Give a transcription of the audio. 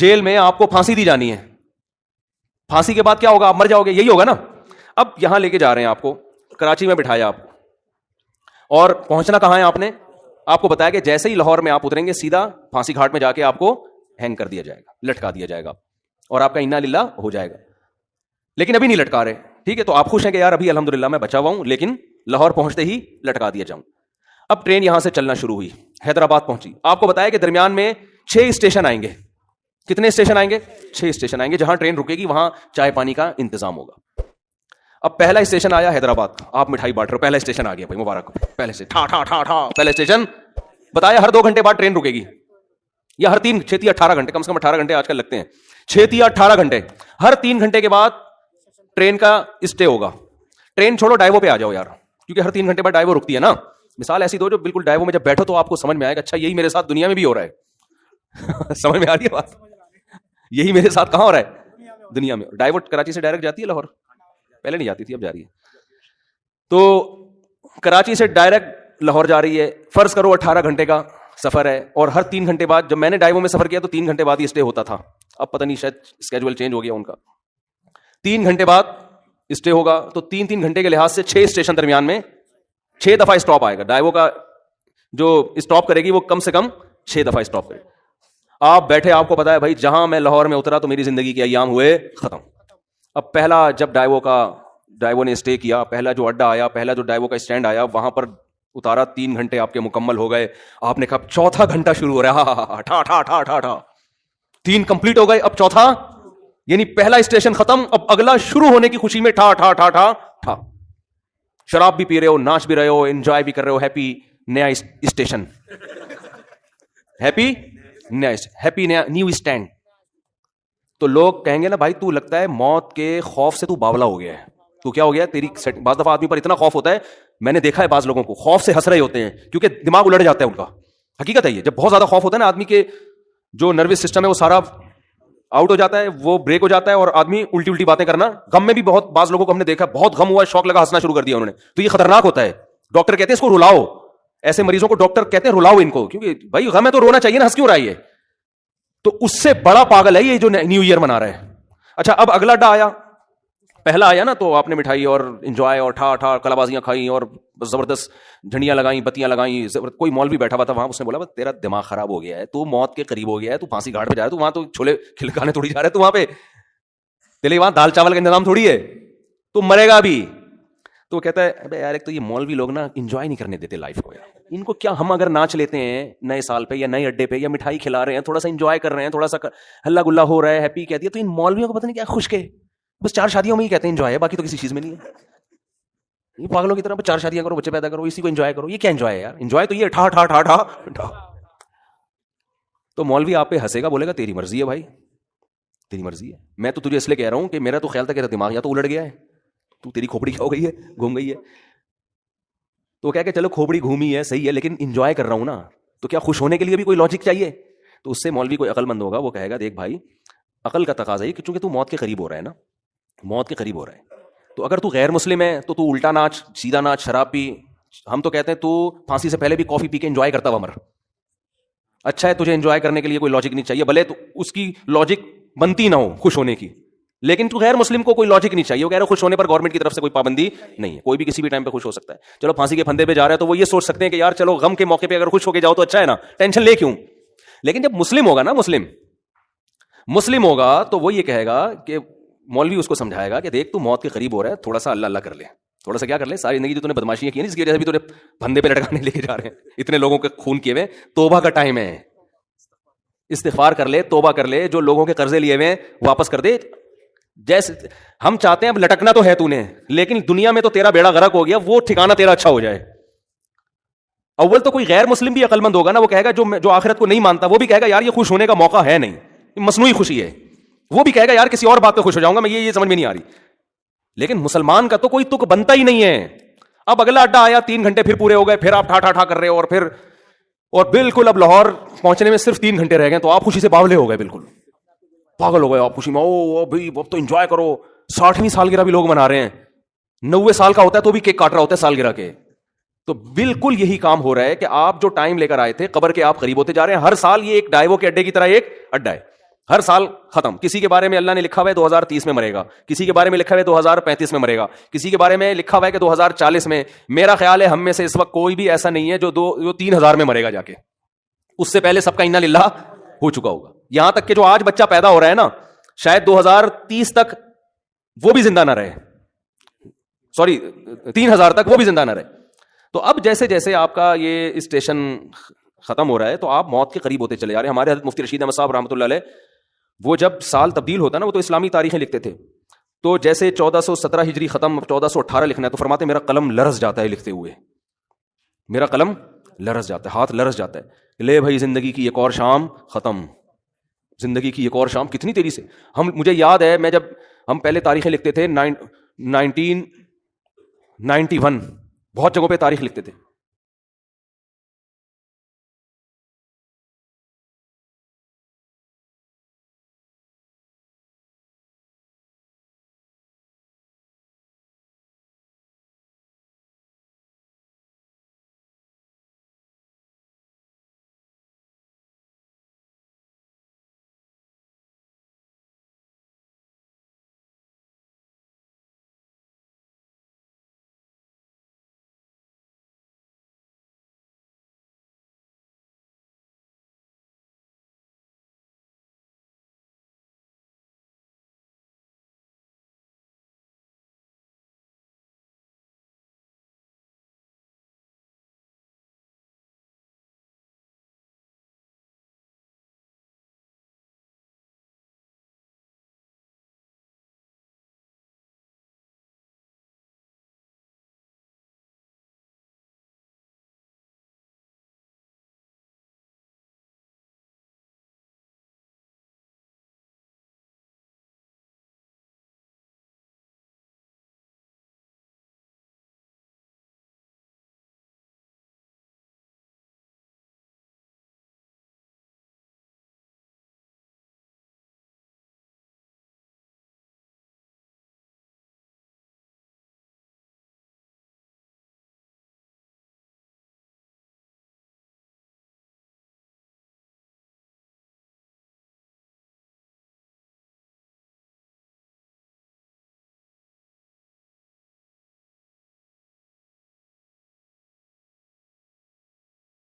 Jail میں آپ کو پھانسی دی جانی ہے, پھانسی کے بعد کیا ہوگا, آپ مر جاؤ گے, یہی ہوگا نا. اب یہاں لے کے جا رہے ہیں آپ کو, کراچی میں بٹھایا آپ, اور پہنچنا کہاں ہے آپ نے, آپ کو بتایا کہ جیسے ہی لاہور میں آپ اتریں گے سیدھا پھانسی گھاٹ میں جا کے آپ کو ہینگ کر دیا جائے گا, لٹکا دیا جائے گا, اور آپ کا انا للہ ہو جائے گا. لیکن ابھی نہیں لٹکا رہے, ٹھیک ہے, تو آپ خوش ہیں کہ یار ابھی الحمدللہ میں بچا ہوا ہوں, لیکن لاہور پہنچتے ہی لٹکا دیا جاؤں. اب ٹرین یہاں سے چلنا شروع ہوئی, حیدرآباد پہنچی, آپ کو بتایا کہ درمیان میں 6 اسٹیشن آئیں گے. کتنے اسٹیشن آئیں گے؟ 6 اسٹیشن آئیں گے. جہاں ٹرین رکے گی وہاں چائے پانی کا انتظام ہوگا. اب پہلا اسٹیشن آیا حیدرآباد کا, آپ مٹھائی بانٹ رہے ہو, پہلا اسٹیشن آ گیا بھائی, مبارک, پہلے سے ٹھا ٹھا ٹھا ٹھا پہلا اسٹیشن. بتایا ہر 2 گھنٹے بعد ٹرین رکے گی, یا ہر 3 6 18 گھنٹے, کم سے کم 18 گھنٹے آج کل لگتے ہیں, 6 18 گھنٹے, ہر 3 گھنٹے کے بعد ٹرین کا اسٹے ہوگا. ٹرین چھوڑو, ڈائیو پہ آ جاؤ یار, کیونکہ ہر 3 گھنٹے بعد ڈائیو رکتی ہے نا. مثال ایسی دو جو بالکل ڈائیو میں جب بیٹھو تو آپ کو سمجھ میں آئے گا اچھا یہی میرے ساتھ دنیا میں بھی ہو رہا ہے. سمجھ میں آ رہی ہے بات, یہی میرے ساتھ کہاں ہو رہا ہے, دنیا میں. ڈائیو کراچی سے ڈائریکٹ جاتی ہے لاہور, پہلے نہیں جاتی تھی, اب جا رہی ہے. تو کراچی سے ڈائریکٹ لاہور جا رہی ہے, فرض کرو 18 گھنٹے کا سفر ہے, اور ہر 3 گھنٹے بعد, جب میں نے ڈائیو میں سفر کیا تو 3 گھنٹے بعد ہی اسٹے ہوتا تھا, اب پتہ نہیں شاید اسکیجول چینج ہو گیا ان کا. 3 گھنٹے بعد اسٹے ہوگا, تو 3 گھنٹے کے لحاظ سے 6 اسٹیشن درمیان میں 6 دفعہ اسٹاپ آئے گا. ڈائیو کا جو اسٹاپ کرے گی وہ کم سے کم 6 دفعہ اسٹاپ کرے. آپ بیٹھے, آپ کو پتا ہے بھائی جہاں میں لاہور میں اترا تو میری زندگی کے ایام ہوئے ختم. اب پہلا جب ڈائیو نے اسٹے کیا, پہلا جو اڈا آیا, پہلا جو ڈائیو کا اسٹینڈ آیا, وہاں پر اتارا, 3 گھنٹے آپ کے مکمل ہو گئے. آپ نے کہا چوتھا گھنٹہ شروع ہو رہا ہے, ٹھا ٹھا ٹھا ٹھا ٹھا, 3 کمپلیٹ ہو گئے, اب چوتھا, یعنی پہلا اسٹیشن ختم, اب اگلا شروع ہونے کی خوشی میں ٹھا ٹھا ٹھا ٹھا ٹھا. شراب بھی پی رہے ہو, ناچ بھی رہے ہو, انجوائے بھی کر رہے ہو, ہیپی نیا اسٹیشن, ہیپی نیا نیو اسٹینڈ. تو لوگ کہیں گے نا بھائی تو لگتا ہے موت کے خوف سے تو باولا ہو گیا ہے, تو کیا ہو گیا تیری. بعض دفعہ آدمی پر اتنا خوف ہوتا ہے, میں نے دیکھا ہے بعض لوگوں کو خوف سے ہنس رہے ہوتے ہیں کیونکہ دماغ الٹ جاتا ہے ان کا. حقیقت ہے یہ, جب بہت زیادہ خوف ہوتا ہے نا آدمی کے جو نروس سسٹم ہے وہ سارا آؤٹ ہو جاتا ہے, وہ بریک ہو جاتا ہے, اور آدمی الٹی الٹی باتیں کرنا. غم میں بھی بہت بعض لوگوں کو ہم نے دیکھا, بہت غم ہوا, شوق لگا, ہنسنا شروع کر دیا انہوں نے, تو یہ خطرناک ہوتا ہے. ڈاکٹر کہتے ہیں اس کو رلاؤ, ایسے مریضوں کو ڈاکٹر کہتے ہیں رلاؤ ان کو, کیونکہ بھائی غم ہے تو رونا چاہیے نا, ہنس کیوں رہا ہے. تو اس سے بڑا پاگل ہے یہ جو نیو ایئر منا رہا ہے. اچھا اب اگلا ڈا آیا, پہلا آیا نا تو آپ نے مٹھائی اور انجوائے اور ٹھا ٹھا کلابازیاں کھائیں اور زبردست جھنڈیاں لگائیں, بتیاں لگائیں. کوئی مولوی بیٹھا ہوا تھا وہاں, اس نے بولا تیرا دماغ خراب ہو گیا ہے, تو موت کے قریب ہو گیا ہے, تو پھانسی گھاٹ پہ جا رہا ہے, تو وہاں تو چھولے کھلکانے تھوڑی جا رہے, تو وہاں پہ تیرے وہاں دال چاول کا انتظام تھوڑی ہے, تو مرے گا بھی. تو وہ کہتا ہے ابے یار ایک تو یہ مولوی لوگ نا انجوائے نہیں کرنے دیتے لائف کو یار, ان کو کیا, ہم اگر ناچ لیتے ہیں نئے سال پہ یا نئے اڈے پہ, یا مٹھائی کھلا رہے ہیں, تھوڑا سا انجوائے کر رہے ہیں, تھوڑا سا ہلا گلا ہو رہا ہے, ہیپی کہہ دیا, تو ان مولویوں کو پتہ نہیں کیا خوش کے بس 4 شادیوں میں ہی کہتے ہیں انجوائے ہے, باقی تو کسی چیز میں نہیں ہے. یہ پاگلوں کی طرح 4 شادیاں کرو, بچے پیدا کرو, اسی کو انجوائے کرو, یہ کیا انجوائے ہے یار؟ انجوائے تو یہ ٹھا ٹھا ٹھا ٹھا ٹھا. تو مولوی آپ پہ ہنسے گا, بولے گا تیری مرضی ہے بھائی, تیری مرضی ہے. میں تو تجھے اس لیے کہہ رہا ہوں کہ میرا تو خیال تھا کہ دماغ یا تو الٹ گیا ہے, تو تیری کھوپڑی کیا ہو گئی ہے, گھوم گئی ہے. تو کہہ کہ چلو کھوپڑی گھومی ہے صحیح ہے, لیکن انجوائے کر رہا ہوں نا, تو کیا خوش ہونے کے لیے بھی کوئی لاجک چاہیے؟ تو اس سے مولوی کوئی عقل مند ہوگا, وہ کہے گا دیکھ بھائی عقل کا تقاضا ہے کہ چونکہ تو موت کے قریب ہو رہا ہے نا, موت کے قریب ہو رہا ہے, تو اگر تو غیر مسلم ہے تو الٹا ناچ, سیدھا ناچ, شراب پی. ہم تو کہتے ہیں تو پھانسی سے پہلے بھی کافی پی کے انجوائے کرتا ہوا مر. اچھا ہے, تجھے انجوائے کرنے کے لیے کوئی لاجک نہیں چاہیے, بھلے تو اس کی لاجک بنتی نہ ہو خوش ہونے کی, لیکن تو غیر مسلم کو کوئی لاجک نہیں چاہیے. وہ کہہ رہے خوش ہونے پر گورنمنٹ کی طرف سے کوئی پابندی نہیں ہے, کوئی بھی کسی بھی ٹائم پہ خوش ہو سکتا ہے. چلو پھانسی کے پھندے پہ جا رہا ہے تو وہ یہ سوچ سکتے ہیں کہ یار چلو غم کے موقع پہ اگر خوش ہو کے جاؤ تو اچھا ہے نا, ٹینشن لے کیوں. لیکن جب مسلم ہوگا نا, مسلم ہوگا تو وہ یہ کہے گا کہ مولوی اس کو سمجھائے گا کہ دیکھ تو موت کے قریب ہو رہا ہے, تھوڑا سا اللہ اللہ کر لے, تھوڑا سا کیا کر لے, ساری زندگی جو تو نے بدماشیاں کی ہیں جس کی وجہ سے بھی تو پھندے پہ لٹکانے لے کے جا رہے ہیں, اتنے لوگوں کے خون کیے ہوئے, توبہ کا ٹائم ہے, استغفار کر لے, توبہ کر لے, جو لوگوں کے قرضے لیے ہوئے واپس کر دے. جیسے ہم چاہتے ہیں اب لٹکنا تو ہے تو نے, لیکن دنیا میں تو تیرا بیڑا غرق ہو گیا, وہ ٹھکانہ تیرا اچھا ہو جائے. اول تو کوئی غیر مسلم بھی عقل مند ہوگا نا, وہ کہے گا جو آخرت کو نہیں مانتا وہ بھی کہے گا یار یہ خوش ہونے کا موقع ہے نہیں, مصنوعی خوشی ہے. وہ بھی کہے گا یار کسی اور بات پہ خوش ہو جاؤں گا میں, یہ سمجھ میں نہیں آ رہی. لیکن مسلمان کا تو کوئی تک بنتا ہی نہیں ہے. اب اگلا اڈا آیا, 3 گھنٹے پھر پورے ہو گئے, پھر آپ ٹھا ٹھا ٹھا کر رہے ہو, اور بالکل اب لاہور پہنچنے میں صرف 3 گھنٹے رہ گئے, تو آپ خوشی سے باولے ہو گئے, بالکل پاگل ہو گئے آپ خوشی میں. او بھائی اب تو انجوائے کرو, 60ویں سالگرہ بھی لوگ منا رہے ہیں, 90 سال کا ہوتا ہے تو بھی کیک کاٹ رہا ہوتا ہے سالگرہ کے. تو بالکل یہی کام ہو رہا ہے کہ آپ جو ٹائم لے کر آئے تھے قبر کے آپ قریب ہوتے جا رہے ہیں. ہر سال یہ ایک ڈائیو کے اڈے کی طرح ایک اڈا ہے, ہر سال ختم. کسی کے بارے میں اللہ نے لکھا ہوا ہے 2030 میں مرے گا, کسی کے بارے میں لکھا ہوا ہے 2035 میں مرے گا, کسی کے بارے میں لکھا ہوا ہے کہ 2040 میں. میرا خیال ہے ہم میں سے اس وقت کوئی بھی ایسا نہیں ہے جو 3000 میں مرے گا جا کے, اس سے پہلے سب کا انا للہ ہو چکا ہوگا. یہاں تک کہ جو آج بچہ پیدا ہو رہا ہے نا, شاید 2030 تک وہ بھی زندہ نہ رہے, 3000 تک وہ بھی زندہ نہ رہے. تو اب جیسے جیسے آپ کا یہ اسٹیشن ختم ہو رہا ہے تو آپ موت کے قریب ہوتے چلے جا رہے ہیں. ہمارے حضرت مفتی رشید احمد صاحب رحمۃ اللہ علیہ, وہ جب سال تبدیل ہوتا نا, وہ تو اسلامی تاریخیں لکھتے تھے, تو جیسے 1417 ہجری ختم, 1418 لکھنا ہے, تو فرماتے میرا قلم لرز جاتا ہے لکھتے ہوئے, میرا قلم لرز جاتا ہے, ہاتھ لرز جاتا ہے. لے بھائی زندگی کی ایک اور شام ختم, زندگی کی ایک اور شام. کتنی تیزی سے مجھے یاد ہے, میں جب ہم پہلے تاریخیں لکھتے تھے 1991, بہت جگہوں پہ تاریخ لکھتے تھے,